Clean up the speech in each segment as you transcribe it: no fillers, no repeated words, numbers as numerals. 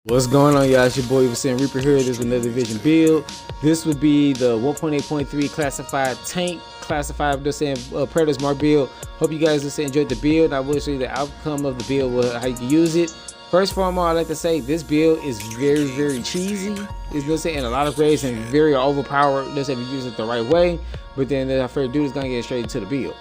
What's going on, y'all? It's your boy Vincent Reaper here. This is another Vision build. This would be the 1.8.3 classified tank, classified Predator Smart build. Hope you guys just enjoyed the build. I will show you the outcome of the build, how you can use it. First of all, I'd like to say this build is very cheesy. It's in a lot of ways and very overpowered. If you use it the right way. But then the first dude is gonna get straight into the build.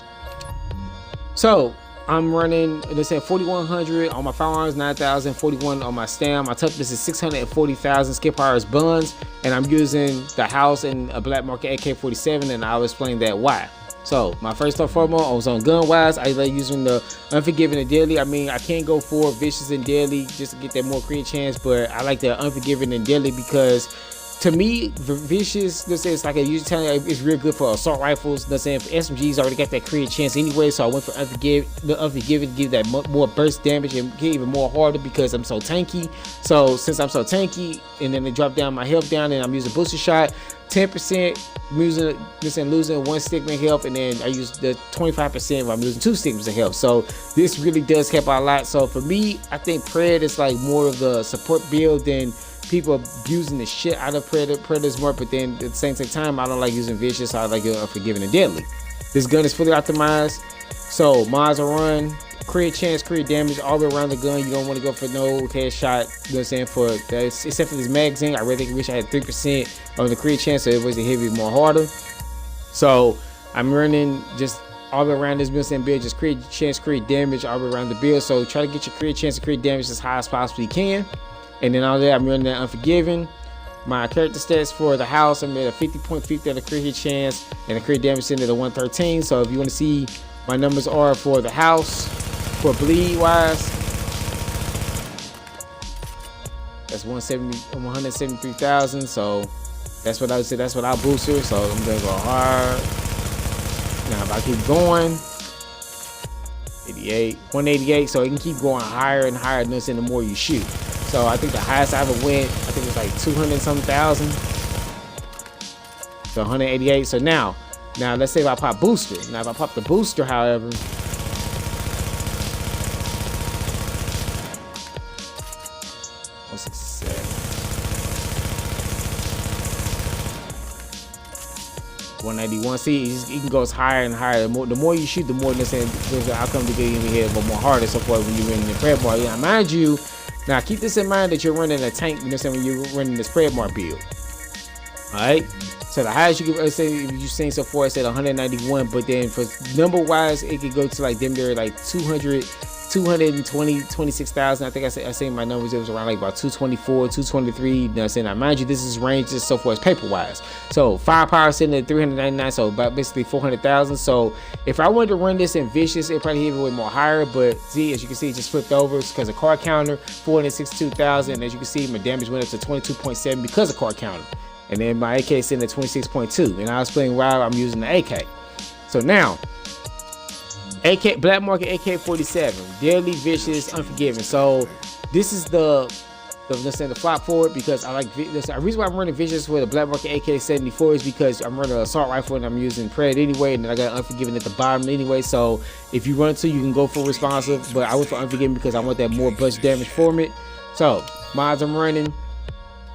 So I'm running, let's say 4100 on my firearms, 9041 on my stam. My toughness is 640,000 skip powers buns, and I'm using the house and a black market AK-47, and I'll explain that why. So my first and foremost, I was on gun wise. I like using the Unforgiving and Deadly. I mean, I can't go for Vicious and Deadly just to get that more crit chance, but I like the Unforgiving and Deadly because to me, Vicious, let's say it's like a usually it's real good for assault rifles. Let's say for SMGs, already got that crit chance anyway, so I went for the Unforgiving to give that more burst damage and get even more harder because I'm so tanky. So since I'm so tanky, and then they drop down my health down, and I'm using booster shot, 10% losing one stigma health, and then I use the 25% when I'm losing 2 stigmas of health. So this really does help out a lot. So for me, I think Pred is like more of the support build than people abusing the shit out of Predators more, but then at the same time, I don't like using Vicious. I like Unforgiving and Deadly. This gun is fully optimized, so mods are run, crit chance, crit damage all the way around the gun. You don't want to go for no headshot, you know what I'm saying, for that, except for this magazine. I really wish I had 3% on the crit chance, so it was a heavy more harder. So I'm running just all the way around this build, just crit chance, crit damage all the way around the build. So try to get your crit chance and crit damage as high as possibly you can. And then all that, I'm running that Unforgiving. My character stats for the house, I'm at a 50.50 on the crit hit chance, and the crit damage into the 113. So if you want to see my numbers are for the house, for bleed wise, that's 173,000. So that's what I would say. That's what I'll booster. So I'm gonna go hard. Now if I keep going, 188. So it can keep going higher and higher. The more you shoot. So I think the highest I ever went, I think it was like 200 something thousand. So 188. So now let's say if I pop booster. Now if I pop the booster, however, what's it say? $191. See, it can go higher and higher. The more you shoot, the more there's the outcome to get in your head, but more harder. So far when you're in the Pred Mart. Yeah, mind you. Now keep this in mind that you're running a tank, you know what I'm saying, when you're running this Pred Mart build. Alright? So the highest you can say if you've seen so far, I said 191, but then for number wise, it could go to like them there like 26,000. I think I say my numbers, it was around like about 224, 223. You know what I'm saying? Now mind you, this is range just so far as paper wise. So firepower sitting at 399, so about basically 400,000. So if I wanted to run this in Vicious, it probably even way more higher. But see, as you can see, it just flipped over because of card counter, 462,000. As you can see, my damage went up to 22.7 because of card counter. And then my AK sitting at 26.2. And I'll explain why I'm using the AK. So now, AK black market AK-47, Deadly, Vicious, Unforgiving. So this is the flop for it because I like this. The reason why I'm running Vicious with a black market AK-74 is because I'm running an assault rifle and I'm using Pred anyway, and then I got Unforgiving at the bottom anyway. So if you run to, you can go for responsive, but I went for Unforgiving because I want that more burst damage from it. So mods I'm running.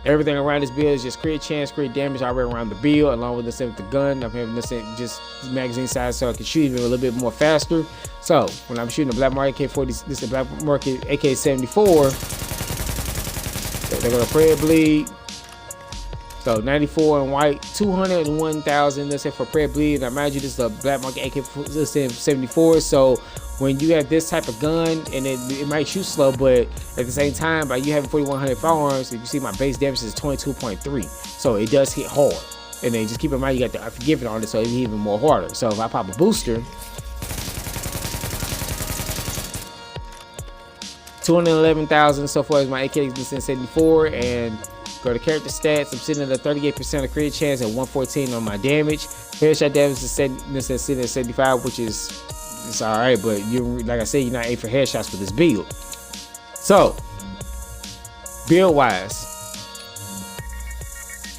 Everything around this build is just crit chance, crit damage all the way around the build, along with the gun. I'm having this just magazine size so I can shoot even a little bit more faster. So when I'm shooting the black market AK-40, this is the black market AK-74. They're gonna Pred bleed. So 94 in white, 201,000. Let's say for Pred bleed. Now imagine this is the black market AK-74. So when you have this type of gun, and it might shoot slow, but at the same time, by you having 4100 firearms, if you see my base damage is 22.3, so it does hit hard. And then just keep in mind you got the Unforgiving on it, so it's even more harder. So if I pop a booster, 211,000 so far as my AK-74, and go to character stats. I'm sitting at a 38% of crit chance and 114 on my damage. Headshot damage is sitting at 75, which is it's all right, but you, like I said, you're not aiming for headshots with this build. So build wise,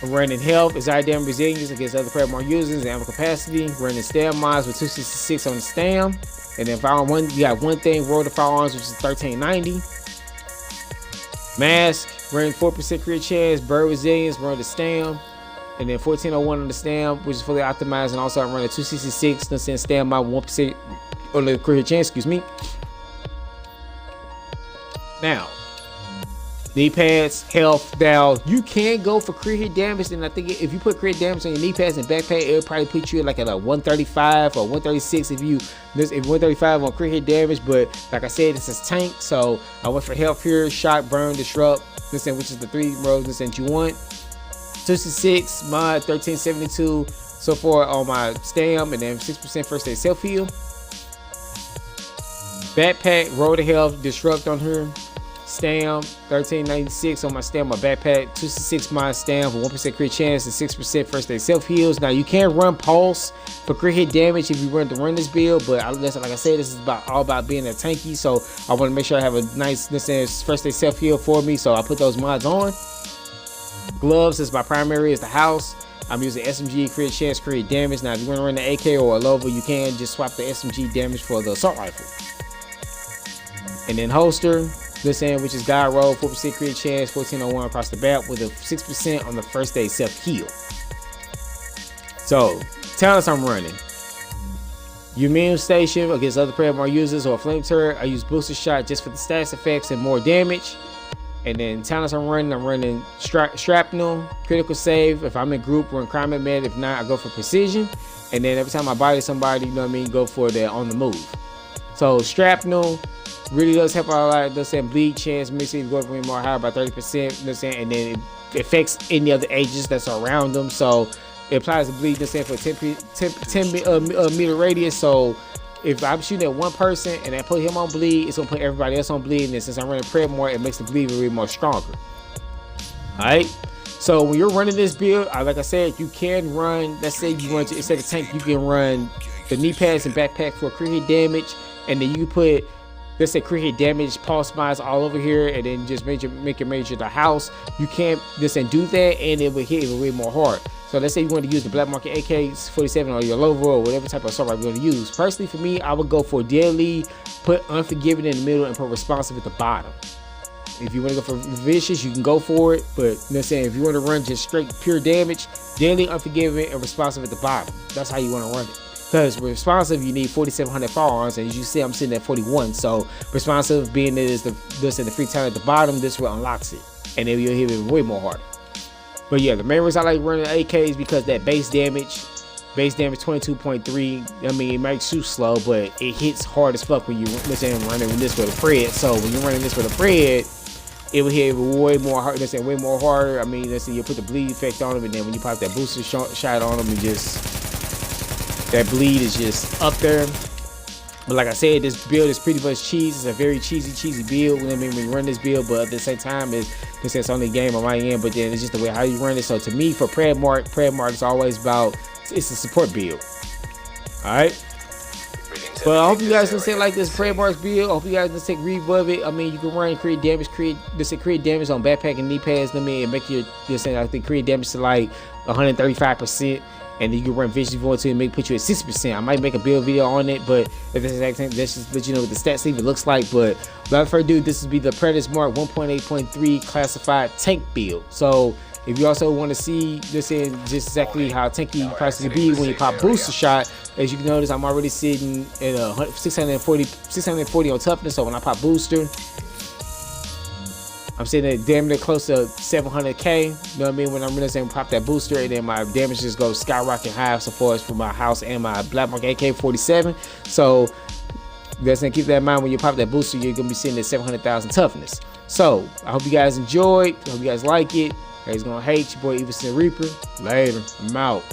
I'm running health, anxiety damage, resilience against other Pred Mart users, and ammo capacity. Running stam mods with 266 on the stam, and then firearm one, you got one thing, roll the firearms, which is 1390. Mask, Running 4% crit chance, bird resilience, run the stam, and then 1401 on the stam, which is fully optimized, and also I'm running 266, no sense stam my 1% on the crit chance, excuse me. Now, knee pads, health down. You can go for crit hit damage, and I think if you put crit damage on your knee pads and backpack, it'll probably put you like at a 135 or 136 if 135 on crit hit damage. But like I said, this is tank, so I went for health here, shock, burn, disrupt, which is the 3 rows that you want. 266 mod, 1372 so far on my stam, and then 6% first aid self heal. Backpack, roll to health, disrupt on her. Stam 1396 on my stam, my backpack 266 my stam for 1% crit chance and 6% first aid self heals. Now you can run pulse for crit hit damage if you run this build, but like I said, this is all about being a tanky, so I want to make sure I have a nice first aid self heal for me, so I put those mods on. Gloves is my primary, is the house. I'm using SMG crit chance, crit damage. Now if you want to run the AK or a Lova, you can just swap the SMG damage for the assault rifle. And then holster, which is guide roll, 4% crit chance, 1401 across the bat with a 6% on the first aid self heal. So talents I'm running: immune station against other Predamar users or flame turret. I use booster shot just for the stats effects and more damage. And then talents I'm running shrapnel, critical save. If I'm in group, run crime med. If not, I go for precision. And then every time I body somebody, you know what I mean, go for that on the move. So shrapnel really does help out a lot. Does bleed chance, makes it go more higher by 30%. You know what I'm saying? And then it affects any other agents that's around them. So it applies the bleed, for 10 meter radius. So if I'm shooting at one person and I put him on bleed, it's gonna put everybody else on bleed. And since I'm running Pred more, it makes the bleed really more stronger. Alright. So when you're running this build, like I said, you can run, let's say you want to, instead of tank, you can run the knee pads and backpack for crit hit damage, and then you put, let's say, crit hit damage pulse mods all over here, and then just make your major the house. You can't just do that, and it will hit it way more hard. So let's say you want to use the black market AK-47 or your Lova or whatever type of assault rifle you're going to use. Personally, for me, I would go for deadly, put unforgiving in the middle, and put responsive at the bottom. If you want to go for vicious, you can go for it, but you know what I'm saying, if you want to run just straight pure damage, deadly, unforgiving, and responsive at the bottom. That's how you want to run it. Because responsive, you need 4,700 firearms, and as you see, I'm sitting at 41. So responsive, being that is the free talent at the bottom, this will unlocks it, and then you'll hit it way more harder. But yeah, the main reason I like running AK is because that base damage 22.3. I mean, it might shoot slow, but it hits hard as fuck when you running this with a Pred. So when you're running this with a Pred, it will hit way more hard. Way more harder. I mean, let's say you put the bleed effect on them, and then when you pop that booster shot on them, and just that bleed is just up there. But like I said, this build is pretty much cheese. It's a very cheesy build. You know what I mean, when you run this build, but at the same time, it's only a game on my end. But then it's just the way how you run it. So to me, for Predmark is always about, it's a support build. All right. But I hope you guys can like this Predmark build. I hope you guys can take read of it. I mean, you can run create damage on backpack and knee pads. I mean, and make your I think create damage to like 135%. And then you can run vision if you want to, and put you at 60%. I might make a build video on it, but at the exact time, let's just let you know what the stat sleeve it looks like. But without further ado, this would be the Predamar 1.8.3 classified tank build. So if you also want to see this in just exactly how tanky you possibly be when you pop booster shot, as you can notice, I'm already sitting at 640 on toughness. So when I pop booster, I'm sitting at damn near close to 700k. You know what I mean? When I'm really saying pop that booster, and then my damage just goes skyrocket high so far as for my house and my Black Mark AK-47. So just keep that in mind when you pop that booster, you're gonna be sitting at 700,000 toughness. So I hope you guys enjoyed. I hope you guys like it. Hey, it's gonna hate your boy Everson Reaper. Later. I'm out.